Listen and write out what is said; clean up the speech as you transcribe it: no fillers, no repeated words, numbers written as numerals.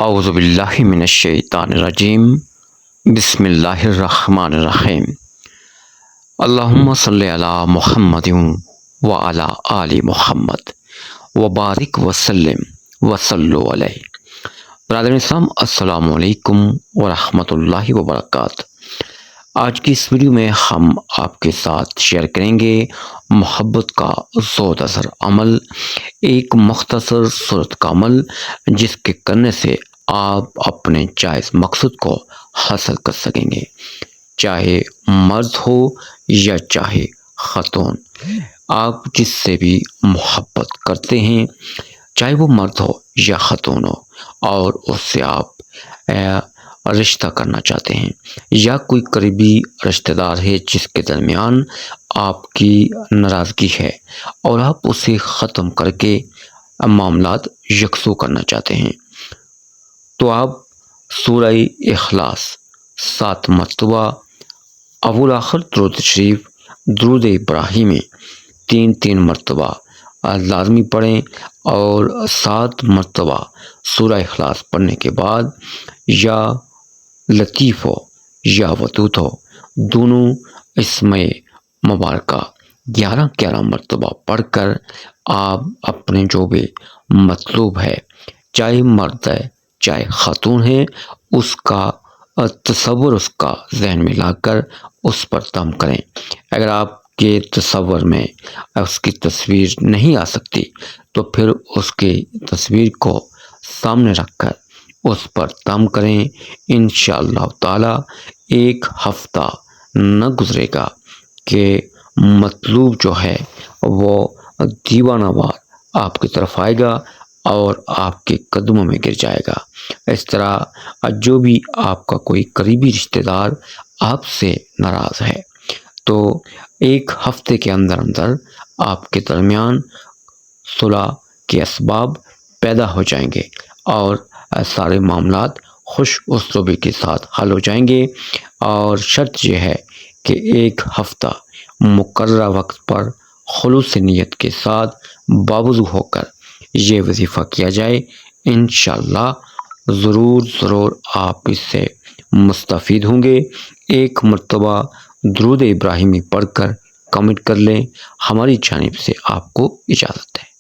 اعوذ باللہ من الشیطان الرجیم بسم اللہ الرحمن الرحیم اللہم صلی علی محمد وعلی آل محمد وبارک وسلم وصلو علیہ۔ برادران اسلام، السلام علیکم ورحمۃ اللہ وبرکاتہ۔ آج کی اس ویڈیو میں ہم آپ کے ساتھ شیئر کریں گے محبت کا زود اثر عمل، ایک مختصر صورت کا عمل جس کے کرنے سے آپ اپنے جائز مقصد کو حاصل کر سکیں گے، چاہے مرد ہو یا چاہے خاتون۔ آپ جس سے بھی محبت کرتے ہیں، چاہے وہ مرد ہو یا خاتون ہو، اور اس سے آپ رشتہ کرنا چاہتے ہیں، یا کوئی قریبی رشتہ دار ہے جس کے درمیان آپ کی ناراضگی ہے اور آپ اسے ختم کر کے معاملات یکسو کرنا چاہتے ہیں، تو آپ سورہ اخلاص 7 مرتبہ اول آخر درود شریف درود ابراہیمی 3 مرتبہ لازمی پڑھیں، اور 7 مرتبہ سورہ اخلاص پڑھنے کے بعد یا لطیف ہو یا ودود ہو، دونوں اسم مبارکہ 11 مرتبہ پڑھ کر آپ اپنے جو بھی مطلوب ہے، چاہے مرد ہے چاہے خاتون ہے، اس کا تصور اس کا ذہن میں لا کر اس پر دم کریں۔ اگر آپ کے تصور میں اس کی تصویر نہیں آ سکتی تو پھر اس کی تصویر کو سامنے رکھ کر اس پر دم کریں۔ انشاءاللہ تعالی ایک ہفتہ نہ گزرے گا کہ مطلوب جو ہے وہ دیوانہ وار آپ کی طرف آئے گا اور آپ کے قدموں میں گر جائے گا۔ اس طرح جو بھی آپ کا کوئی قریبی رشتہ دار آپ سے ناراض ہے تو ایک ہفتے کے اندر آپ کے درمیان صلح کے اسباب پیدا ہو جائیں گے اور سارے معاملات خوش اسلوبی کے ساتھ حل ہو جائیں گے۔ اور شرط یہ ہے کہ ایک ہفتہ مقررہ وقت پر خلوص نیت کے ساتھ باوضو ہو کر یہ وظیفہ کیا جائے۔ انشاءاللہ ضرور آپ اس سے مستفید ہوں گے۔ ایک مرتبہ درود ابراہیمی پڑھ کر کمنٹ کر لیں۔ ہماری جانب سے آپ کو اجازت ہے۔